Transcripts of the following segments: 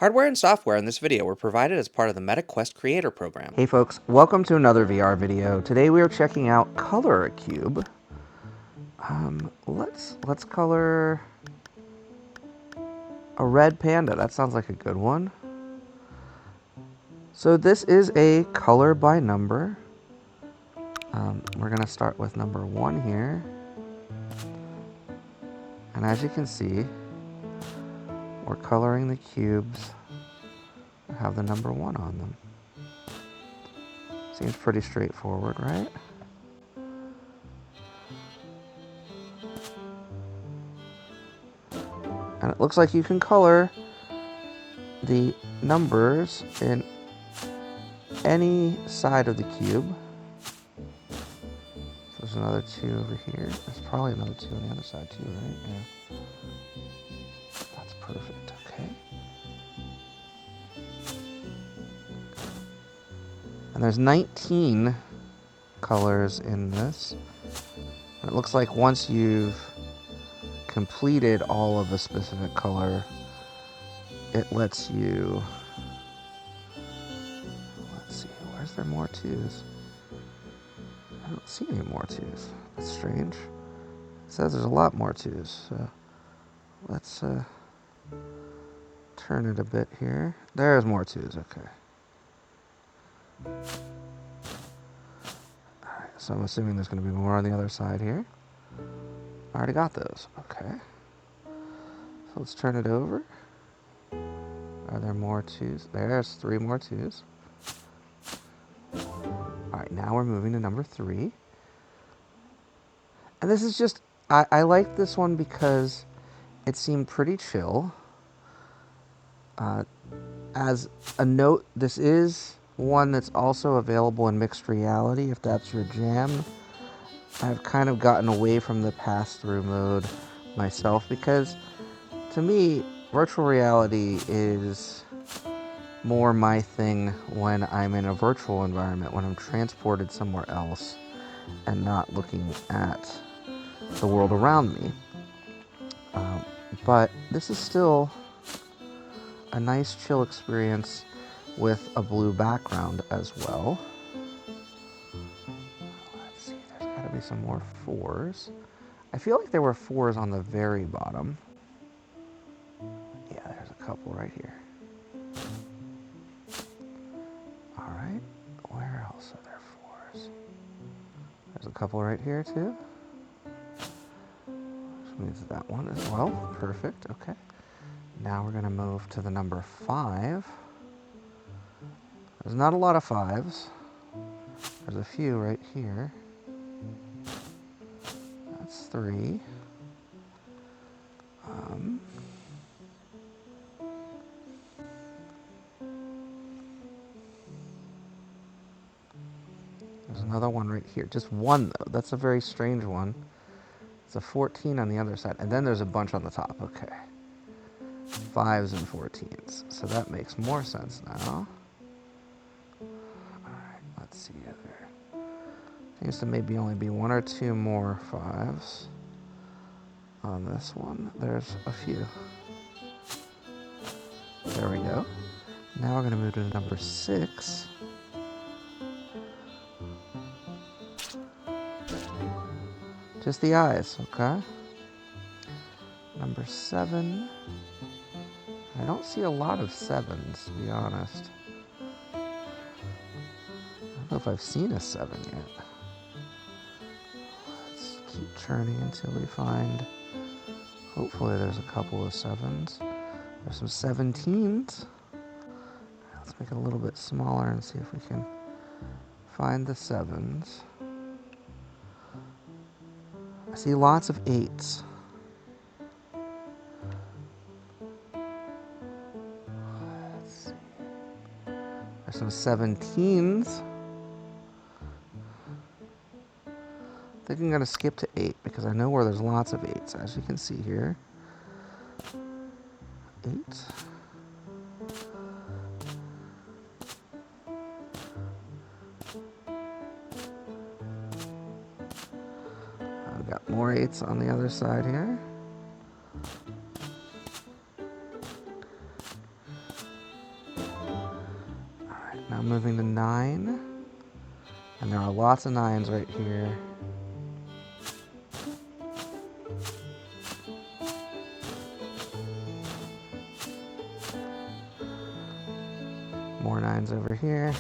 Hardware and software in this video were provided as part of the MetaQuest Creator Program. Hey folks, welcome to another VR video. Today we are checking out Color a Cube. Let's color a red panda. That sounds like a good one. So this is a color by number. We're gonna start with number 1 here. And as you can see, we're coloring the cubes that have the number 1 on them. Seems pretty straightforward, right? And it looks like you can color the numbers in any side of the cube. So there's another 2 over here. There's probably another 2 on the other side too, right? Yeah. That's perfect, okay. And there's 19 colors in this. And it looks like once you've completed all of a specific color, it lets you... Let's see, where's there more 2s? I don't see any more 2s. That's strange. It says there's a lot more 2s. So let's turn it a bit here. There's more 2s, okay. Alright, so I'm assuming there's going to be more on the other side here. I already got those, okay. So let's turn it over. Are there more 2s? There's 3 more 2s. Alright, now we're moving to number 3. And this is just, I like this one because it seemed pretty chill. As a note, this is one that's also available in mixed reality if that's your jam. I've kind of gotten away from the pass-through mode myself because to me, virtual reality is more my thing when I'm in a virtual environment, when I'm transported somewhere else and not looking at the world around me. But this is still a nice chill experience with a blue background as well. Let's see, there's gotta be some more 4s. I feel like there were 4s on the very bottom. Yeah, there's a couple right here. Alright, where else are there 4s? There's a couple right here too. Which means that one as well. Perfect, okay. Now we're gonna move to the number 5. There's not a lot of 5s. There's a few right here. That's 3. There's another one right here. Just one though. That's a very strange one. It's a 14 on the other side. And then there's a bunch on the top. Okay. 5s and 14s. So that makes more sense now. Alright, let's see here. Seems to maybe only be 1 or 2 more 5s on this one. There's a few. There we go. Now we're going to move to number 6. Just the eyes, okay? Number 7. I don't see a lot of 7s, to be honest. I don't know if I've seen a 7 yet. Let's keep turning until we find... Hopefully there's a couple of 7s. There's some 17s. Let's make it a little bit smaller and see if we can find the 7s. I see lots of 8s. Let's see. There's some 17s. I think I'm going to skip to 8 because I know where there's lots of 8s, as you can see here. 8. I've got more 8s on the other side here. Now moving to 9. And there are lots of 9s right here. More 9s over here.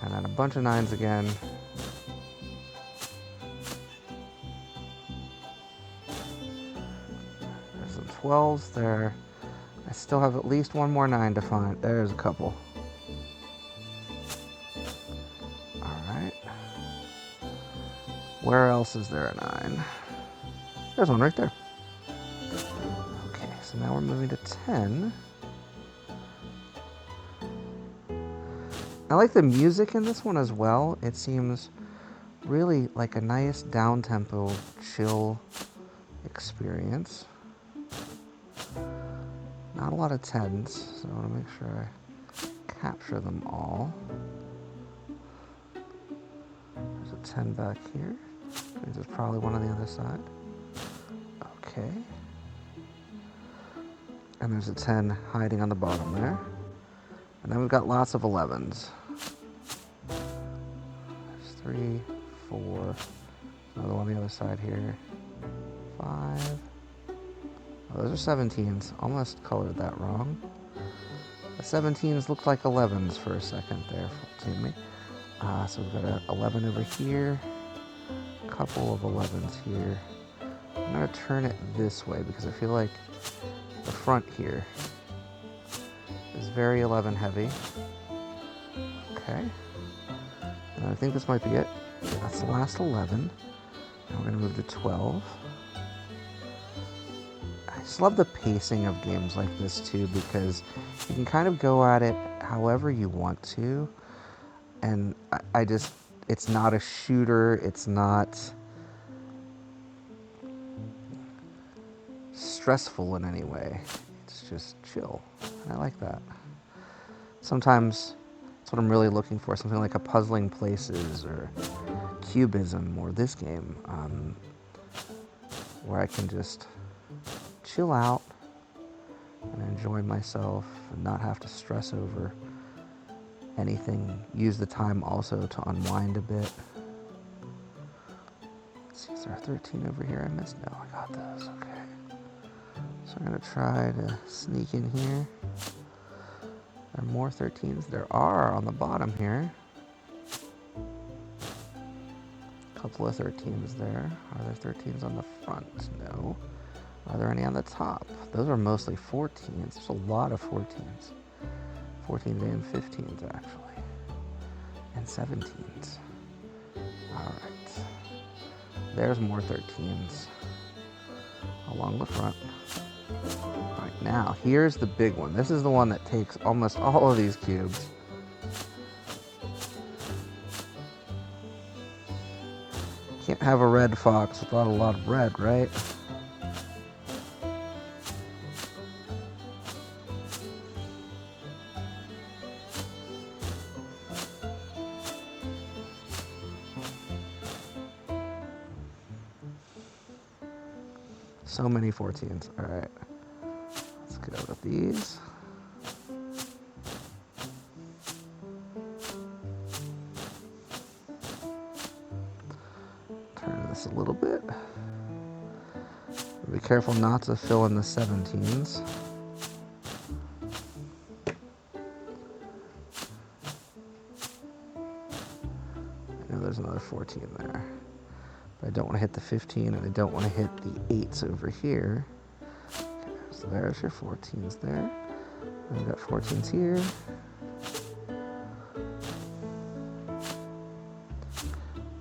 And then a bunch of 9s again. There's some 12s there. I still have at least one more 9 to find. There's a couple. Alright. Where else is there a 9? There's one right there. Okay, so now we're moving to 10. I like the music in this one as well. It seems really like a nice down-tempo, chill experience. Not a lot of 10s, so I want to make sure I capture them all. There's a 10 back here. There's probably one on the other side. Okay. And there's a 10 hiding on the bottom there. And then we've got lots of 11s. There's 3, 4, another one on the other side here. 5. Oh, those are 17s. Almost colored that wrong. The 17s looked like 11s for a second there, excuse me. So we've got an 11 over here. A couple of 11s here. I'm going to turn it this way because I feel like the front here is very 11 heavy. Okay. And I think this might be it. That's the last 11. Now we're going to move to 12. I just love the pacing of games like this too, because you can kind of go at it however you want to. And I just, it's not a shooter, it's not stressful in any way. It's just chill. And I like that. Sometimes that's what I'm really looking for, something like a Puzzling Places or Cubism or this game, where I can just chill out and enjoy myself and not have to stress over anything. Use the time also to unwind a bit. Let's see, is there a 13 over here I missed? No, I got those, okay. So I'm going to try to sneak in here. There are more 13s. There are on the bottom here. A couple of 13s there. Are there 13s on the front? No. Are there any on the top? Those are mostly 14s. There's a lot of 14s. 14s and 15s, actually. And 17s. Alright. There's more 13s along the front. Alright, now, here's the big one. This is the one that takes almost all of these cubes. Can't have a red fox without a lot of red, right? So many 14s. Alright. Let's go with these. Turn this a little bit. Be careful not to fill in the 17s. I know there's another 14 there. I don't want to hit the 15, and I don't want to hit the 8s over here. Okay, so there's your 14s there. And we've got 14s here.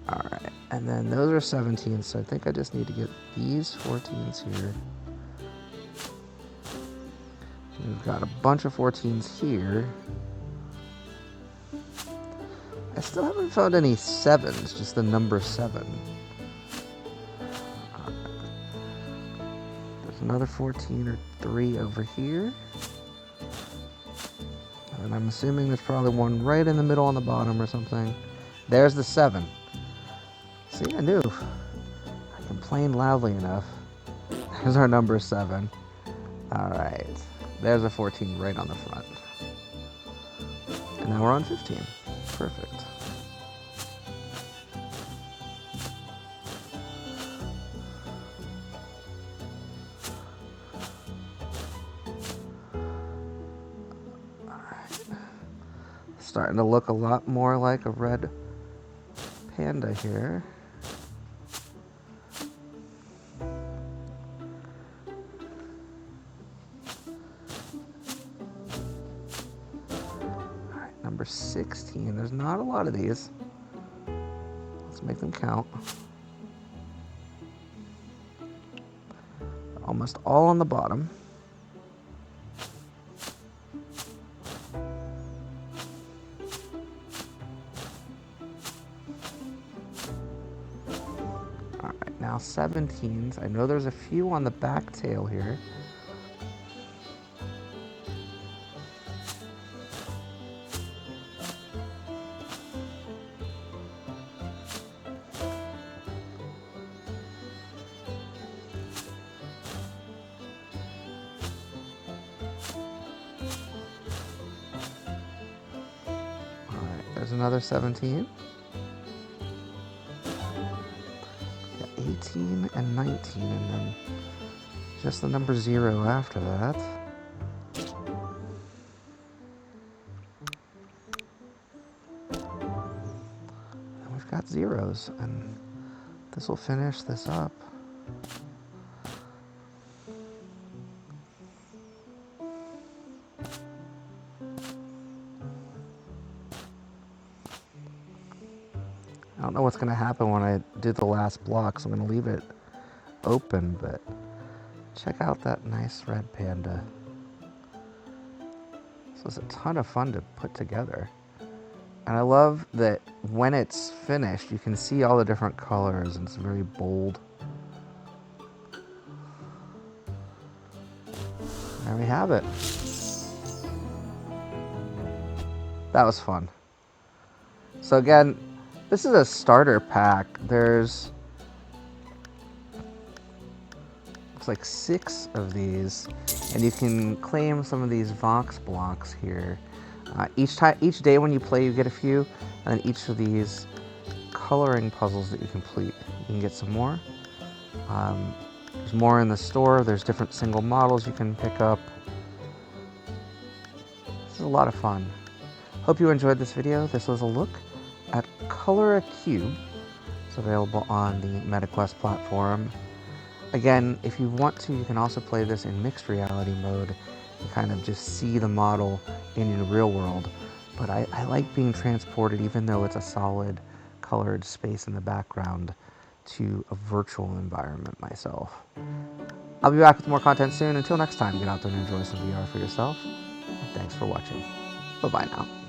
Alright, and then those are 17s, so I think I just need to get these 14s here. And we've got a bunch of 14s here. I still haven't found any 7s, just the number 7. Another 14 or 3 over here. And I'm assuming there's probably one right in the middle on the bottom or something. There's the 7. See, I knew. I complained loudly enough. There's our number 7. Alright, there's a 14 right on the front. And now we're on 15. Perfect. Alright. Starting to look a lot more like a red panda here. Number 16. There's not a lot of these. Let's make them count. Almost all on the bottom. Alright, now 17s. I know there's a few on the back tail here. There's another 17. Got 18 and 19, and then just the number 0 after that. And we've got zeros, and this will finish this up. I don't know what's going to happen when I do the last block, so I'm going to leave it open, but check out that nice red panda. This was a ton of fun to put together. And I love that when it's finished, you can see all the different colors, and it's very bold. There we have it. That was fun. So again, this is a starter pack. There's looks like 6 of these, and you can claim some of these Vox blocks here. Each day when you play, you get a few, and then each of these coloring puzzles that you complete, you can get some more. There's more in the store. There's different single models you can pick up. This is a lot of fun. Hope you enjoyed this video. This was a look at Color a Cube. It's available on the MetaQuest platform. Again, if you want to, you can also play this in mixed reality mode and kind of just see the model in the real world. But I like being transported, even though it's a solid colored space in the background, to a virtual environment myself. I'll be back with more content soon. Until next time, get out there and enjoy some VR for yourself. And thanks for watching. Bye-bye now.